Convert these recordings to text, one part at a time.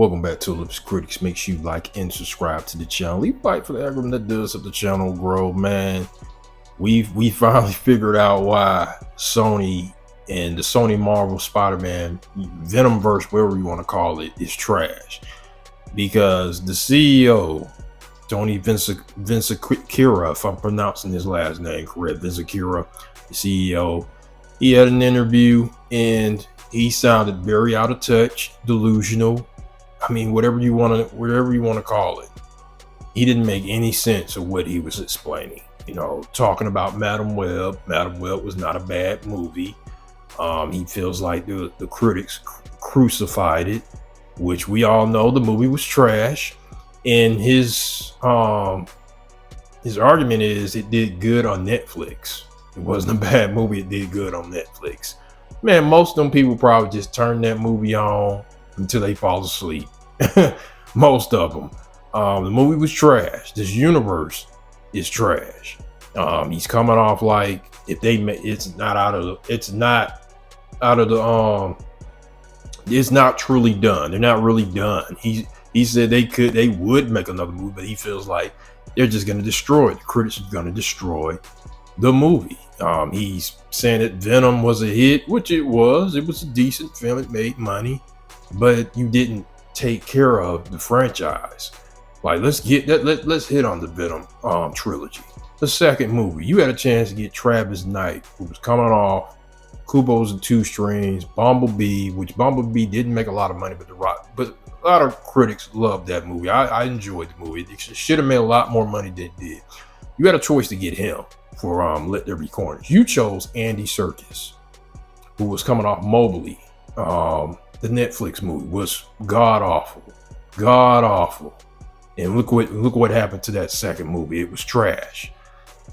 Welcome back to Lips Critics. Make sure you like and subscribe to the channel. Leave a like for the algorithm that does help the channel grow, man. We finally figured out why Sony and the Sony Marvel Spider-Man Venomverse, whatever you want to call it, is trash. Because the CEO, Tony Vinciquerra, if I'm pronouncing his last name correct, Vinciquerra, the CEO, he had an interview and he sounded very out of touch, delusional. I mean, whatever you want to call it. He didn't make any sense of what he was explaining. You know, talking about Madam Web. Madam Web was not a bad movie. He feels like the critics crucified it, which we all know the movie was trash. And his argument is it did good on Netflix. It wasn't a bad movie. It did good on Netflix. Man, most of them people probably just turn that movie on until they fall asleep. Most of them. The movie was trash. This universe is trash. He's coming off like if they it's not truly done. They're not really done. He said they would make another movie, but he feels like they're just going to destroy it. The critics are going to destroy the movie. He's saying that Venom was a hit, which it was. It was a decent film. It made money, but you didn't take care of the franchise. Like, let's hit on the Venom trilogy. The second movie, you had a chance to get Travis Knight, who was coming off Kubo's and Two Strings, Bumblebee, which Bumblebee didn't make a lot of money, but a lot of critics loved that movie. I enjoyed the movie. It should have made a lot more money than it did. You had a choice to get him for Let There Be Carnage. You chose Andy Serkis, who was coming off Mobley. The Netflix movie was god awful, and look what happened to that second movie. It was trash.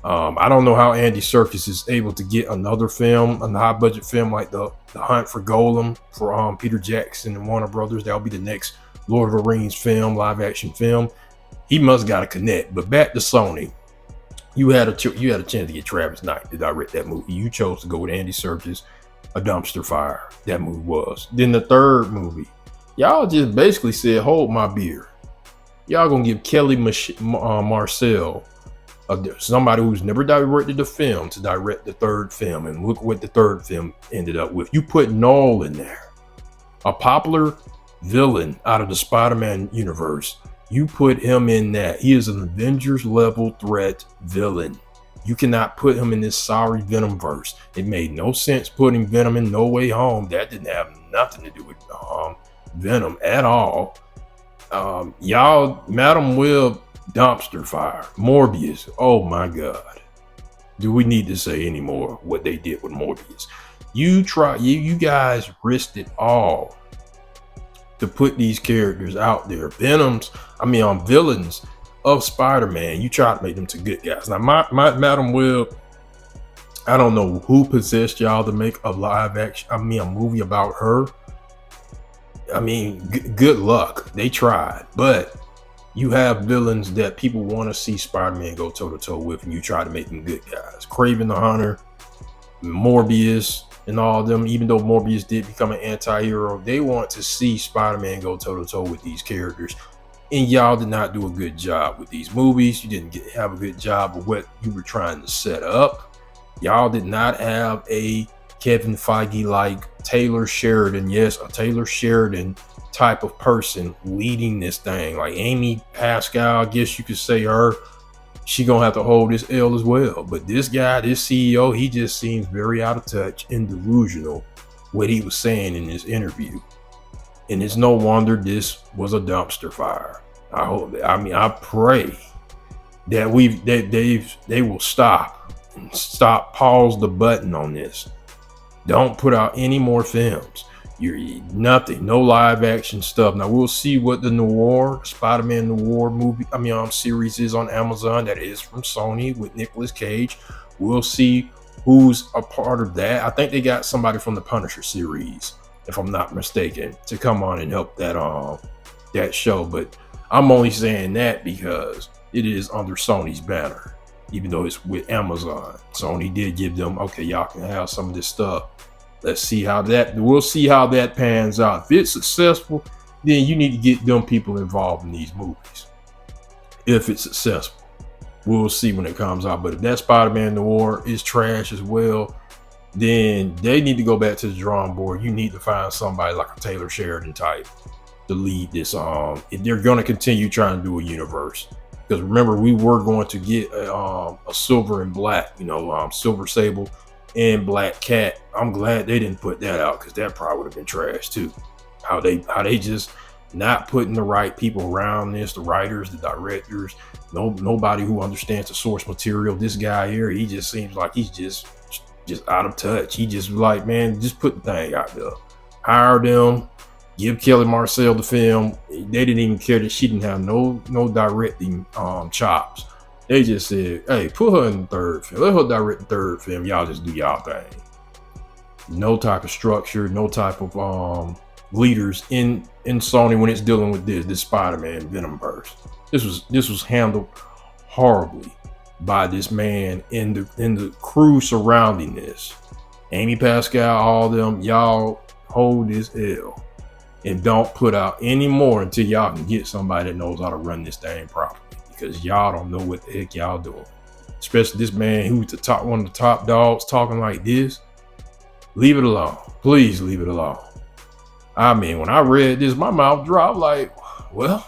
I don't know how Andy Serkis is able to get another film, a high budget film like the Hunt for Golem for Peter Jackson and Warner Brothers. That'll be the next Lord of the Rings film, live action film. He must got to connect. But back to Sony. You had a chance to get Travis Knight to direct that movie. You chose to go with Andy Serkis, a dumpster fire that movie was. Then the third movie, y'all just basically said, hold my beer. Y'all gonna give Kelly Marcel, somebody who's never directed the film, to direct the third film. And look what the third film ended up with. You put Null in there, a popular villain out of the Spider-Man universe. You put him in that. He is an Avengers level threat villain. You cannot put him in this sorry Venomverse. It made no sense putting Venom in No Way Home. That didn't have nothing to do with Venom at all. Y'all, Madam Web, dumpster fire. Morbius, oh my God. Do we need to say any more what they did with Morbius? You guys risked it all to put these characters out there. Villains of Spider-Man. You try to make them to good guys. Now, my Madam Web, I don't know who possessed y'all to make a movie about her. I mean, good luck. They tried, but you have villains that people want to see Spider-Man go toe-to-toe with, and you try to make them good guys. Kraven the Hunter, Morbius, and all of them, even though Morbius did become an anti-hero, they want to see Spider-Man go toe-to-toe with these characters. And y'all did not do a good job with these movies. You didn't have a good job of what you were trying to set up. Y'all did not have a Kevin Feige-like Taylor Sheridan, yes, a Taylor Sheridan type of person leading this thing. Like Amy Pascal, I guess you could say her. She gonna have to hold this L as well. But this guy, this CEO, he just seems very out of touch and delusional what he was saying in this interview. And it's no wonder this was a dumpster fire. I pray that they will stop, pause the button on this. Don't put out any more films. Nothing, no live action stuff. Now we'll see what the Spider-Man Noir movie, series is on Amazon. That is from Sony with Nicolas Cage. We'll see who's a part of that. I think they got somebody from the Punisher series, if I'm not mistaken, to come on and help that show. But I'm only saying that because it is under Sony's banner, even though it's with Amazon. Sony did give them, okay, y'all can have some of this stuff. We'll see how that pans out. If it's successful, then you need to get them people involved in these movies. If it's successful, we'll see when it comes out. But if that Spider-Man Noir is trash as well, then they need to go back to the drawing board. You need to find somebody like a Taylor Sheridan type to lead this. If they're going to continue trying to do a universe, because remember, we were going to get a Silver and Black, Silver Sable and Black Cat. I'm glad they didn't put that out, because that probably would have been trash too. How they just not putting the right people around this, the writers, the directors, nobody who understands the source material. This guy here, he just seems like he's just out of touch. He just like, man, just put the thing out there. Hire them, give Kelly Marcel the film. They didn't even care that she didn't have no directing chops. They just said, hey, put her in the third film. Let her direct the third film. Y'all just do y'all thing. No type of structure, no type of leaders in Sony when it's dealing with this Spider-Man Venomverse. This was handled horribly by this man in the crew surrounding this. Amy Pascal, all them, y'all hold this L and don't put out any more until y'all can get somebody that knows how to run this thing properly, because y'all don't know what the heck y'all doing. Especially this man who's one of the top dogs talking like this. Leave it alone. Please leave it alone. I mean, when I read this, my mouth dropped. Like, well,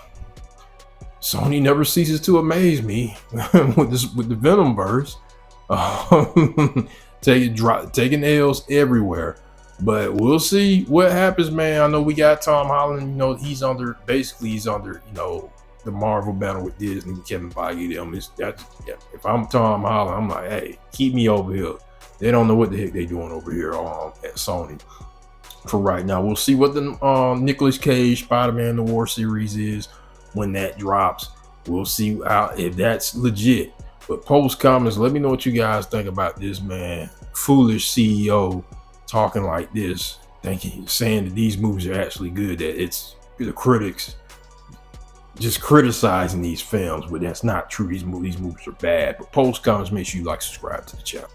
Sony never ceases to amaze me with the Venomverse. Taking L's everywhere. But we'll see what happens, man. I know we got Tom Holland. He's under the Marvel banner with Disney, Kevin Feige. If I'm Tom Holland, I'm like, hey, keep me over here. They don't know what the heck they doing over here at Sony for right now. We'll see what the Nicolas Cage Spider-Man Noir series is when that drops. We'll see if that's legit. But post comments, let me know what you guys think about this, man. Foolish CEO talking like this, saying that these movies are actually good, that it's the critics just criticizing these films, but that's not true. These movies are bad. But post comments, make sure you like, subscribe to the channel.